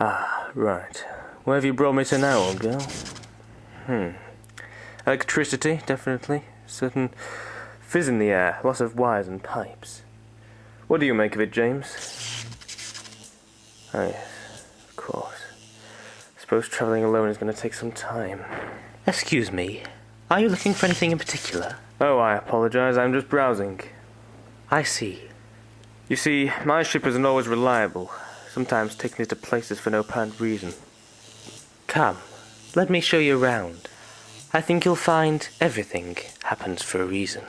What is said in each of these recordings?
Ah, right. Where have you brought me to now, old girl? Electricity, definitely. Certain fizz in the air, lots of wires and pipes. What do you make of it, James? Oh, yes, of course. I suppose travelling alone is going to take some time. Excuse me, are you looking for anything in particular? Oh, I apologize, I'm just browsing. I see. You see, my ship isn't always reliable, sometimes taking me to places for no apparent reason. Come, let me show you around. I think you'll find everything happens for a reason.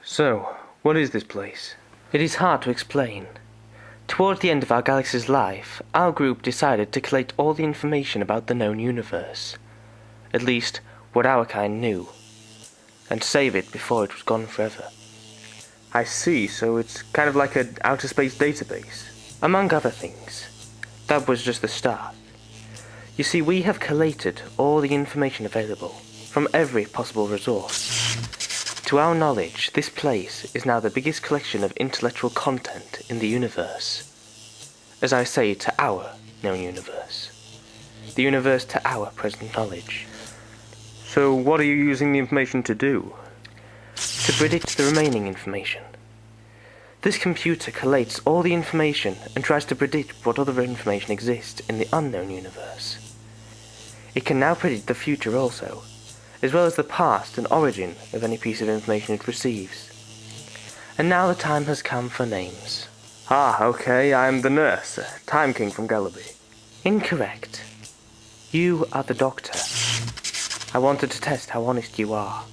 So, what is this place? It is hard to explain. Toward the end of our galaxy's life, our group decided to collate all the information about the known universe. At least, what our kind knew. And save it before it was gone forever. I see, so it's kind of like an outer space database. Among other things. That was just the start. You see, we have collated all the information available from every possible resource. To our knowledge, this place is now the biggest collection of intellectual content in the universe. As I say, to our known universe. The universe to our present knowledge. So what are you using the information to do? To predict the remaining information. This computer collates all the information and tries to predict what other information exists in the unknown universe. It can now predict the future also, as well as the past and origin of any piece of information it receives. And now the time has come for names. Ah, okay, I'm the nurse, Time King from Galaby. Incorrect. You are the doctor. I wanted to test how honest you are.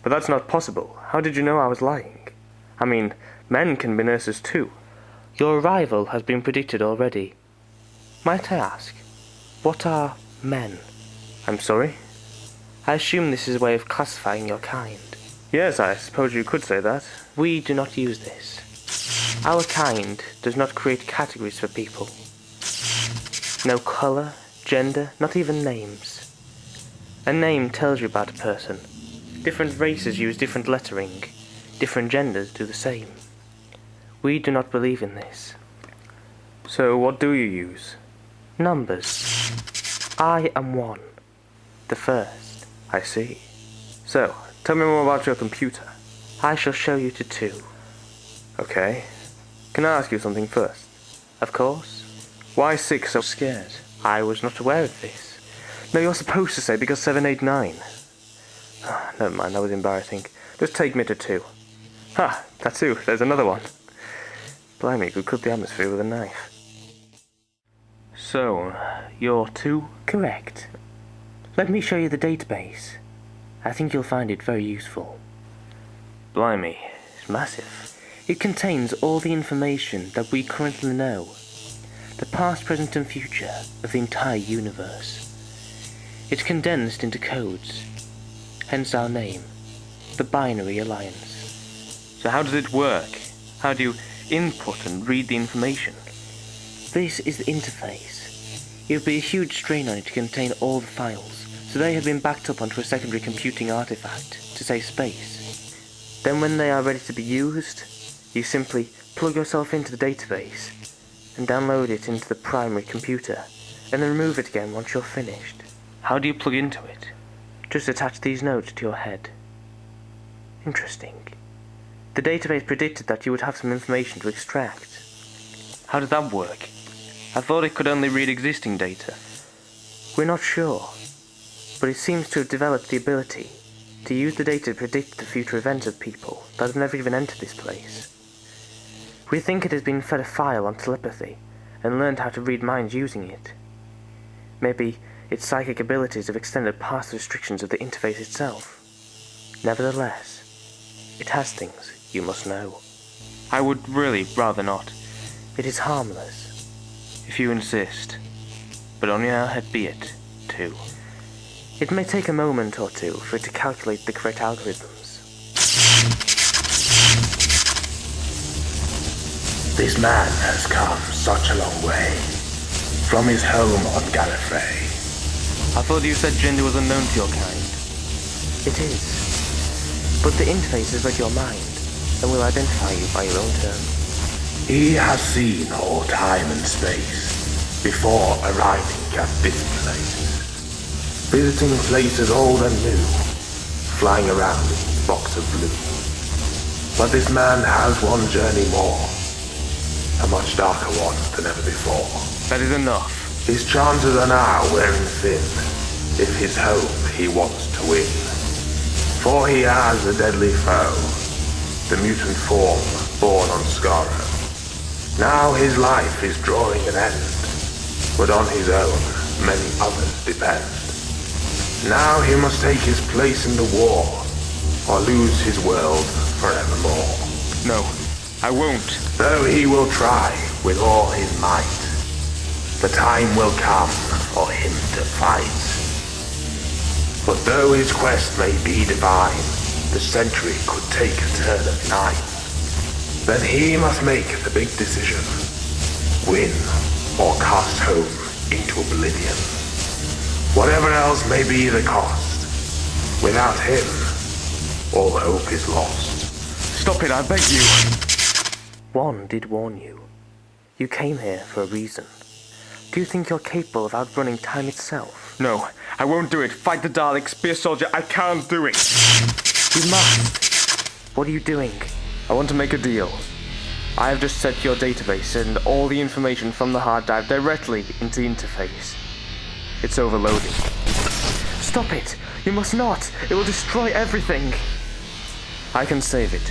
But that's not possible. How did you know I was lying? I mean, men can be nurses too. Your arrival has been predicted already. Might I ask, what are men? I'm sorry? I assume this is a way of classifying your kind. Yes, I suppose you could say that. We do not use this. Our kind does not create categories for people. No colour, gender, not even names. A name tells you about a person. Different races use different lettering. Different genders do the same. We do not believe in this. So what do you use? Numbers. I am one. The first. I see. So, tell me more about your computer. I shall show you to two. Okay. Can I ask you something first? Of course. Why 6 so scared? I was not aware of this. No, you're supposed to say because 7, 8, 9. Never mind, that was embarrassing. Just take me to 2. Ha! Tattoo, there's another one. Blimey, you could cut the atmosphere with a knife. So, you're 2? Correct. Let me show you the database. I think you'll find it very useful. Blimey, it's massive. It contains all the information that we currently know. The past, present and future of the entire universe. It's condensed into codes. Hence our name, the Binary Alliance. So how does it work? How do you input and read the information? This is the interface. It would be a huge strain on it to contain all the files. So they have been backed up onto a secondary computing artifact to save space. Then when they are ready to be used, you simply plug yourself into the database and download it into the primary computer, and then remove it again once you're finished. How do you plug into it? Just attach these nodes to your head. Interesting. The database predicted that you would have some information to extract. How did that work? I thought it could only read existing data. We're not sure, but it seems to have developed the ability to use the data to predict the future events of people that have never even entered this place. We think it has been fed a file on telepathy, and learned how to read minds using it. Maybe its psychic abilities have extended past the restrictions of the interface itself. Nevertheless, it has things you must know. I would really rather not. It is harmless. If you insist. But only I'll head be it, too. It may take a moment or two for it to calculate the correct algorithms. This man has come such a long way from his home on Gallifrey. I thought you said gender was unknown to your kind. It is. But the interface has read your mind and will identify you by your own terms. He has seen all time and space before arriving at this place. Visiting places old and new, flying around in his box of blue. But this man has one journey more, a much darker one than ever before. That is enough. His chances are now wearing thin, if his home he wants to win. For he has a deadly foe, the mutant form born on Skaro. Now his life is drawing an end, but on his own many others depend. Now he must take his place in the war, or lose his world forevermore. No, I won't. Though he will try with all his might, the time will come for him to fight. But though his quest may be divine, the century could take a turn of 9. Then he must make the big decision, win or cast home into oblivion. Whatever else may be the cost, without him, all hope is lost. Stop it, I beg you. One did warn you. You came here for a reason. Do you think you're capable of outrunning time itself? No, I won't do it. Fight the Daleks, be a soldier. I can't do it. You must. What are you doing? I want to make a deal. I have just set your database and all the information from the hard drive directly into the interface. It's overloading. Stop it! You must not! It will destroy everything! I can save it.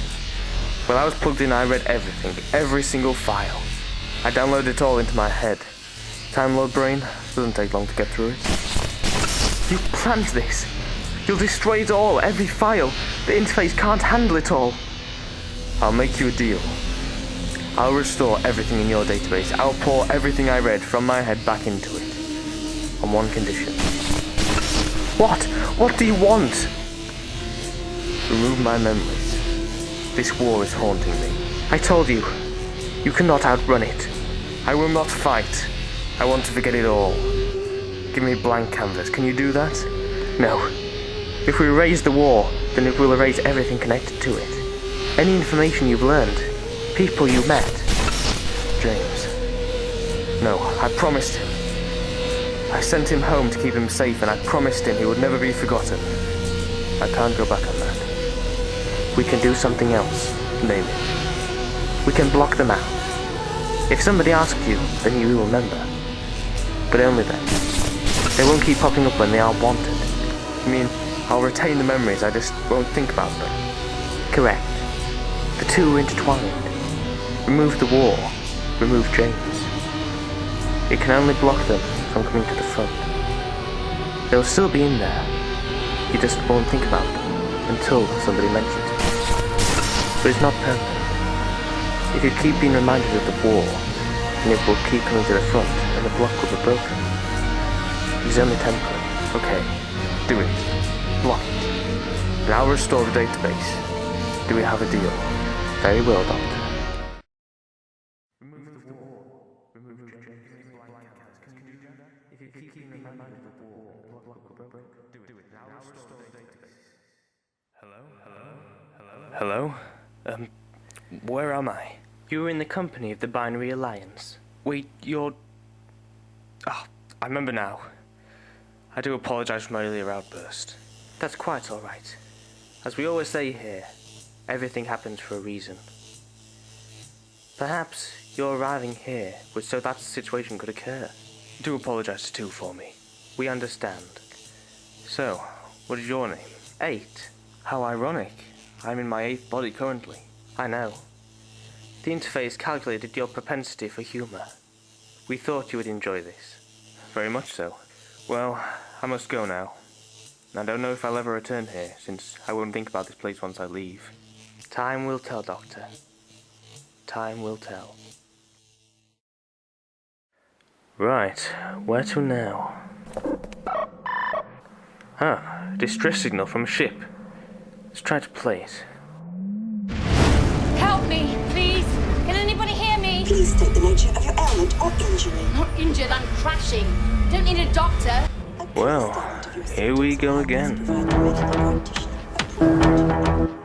When I was plugged in, I read everything, every single file. I downloaded it all into my head. Time load brain, doesn't take long to get through it. You planned this! You'll destroy it all, every file! The interface can't handle it all! I'll make you a deal. I'll restore everything in your database. I'll pour everything I read from my head back into it. On one condition. What? What do you want? Remove my memories. This war is haunting me. I told you, you cannot outrun it. I will not fight. I want to forget it all. Give me a blank canvas. Can you do that? No. If we erase the war, then it will erase everything connected to it. Any information you've learned, people you met. James. No, I promised him. I sent him home to keep him safe, and I promised him he would never be forgotten. I can't go back on that. We can do something else. Name it. We can block them out. If somebody asks you, then you will remember. But only then. They won't keep popping up when they aren't wanted. You mean, I'll retain the memories, I just won't think about them? Correct. The two are intertwined. Remove the war, remove James. It can only block them from coming to the front. They'll still be in there. You just won't think about them until somebody mentions it. But it's not permanent. If you keep being reminded of the war, then it will keep coming to the front and the block will be broken. It's only temporary. Okay, do it. Block it. And I'll restore the database. Do we have a deal? Very well, Doctor. Hello? Where am I? You were in the company of the Binary Alliance. Wait, you're... Ah, I remember now. I do apologize for my earlier outburst. That's quite alright. As we always say here, everything happens for a reason. Perhaps your arriving here was so that situation could occur. Do apologize too for me. We understand. So, what is your name? 8. How ironic. I'm in my 8th body currently. I know. The interface calculated your propensity for humor. We thought you would enjoy this. Very much so. Well, I must go now. I don't know if I'll ever return here, since I won't think about this place once I leave. Time will tell, Doctor. Time will tell. Right, where to now? Ah, distress signal from a ship. Let's try to play it. Help me, please. Can anybody hear me? Please state the nature of your ailment or injury. I'm not injured, I'm crashing. Don't need a doctor. A Well, statement of your here we symptoms go allows again. to provide a medical practitioner approved.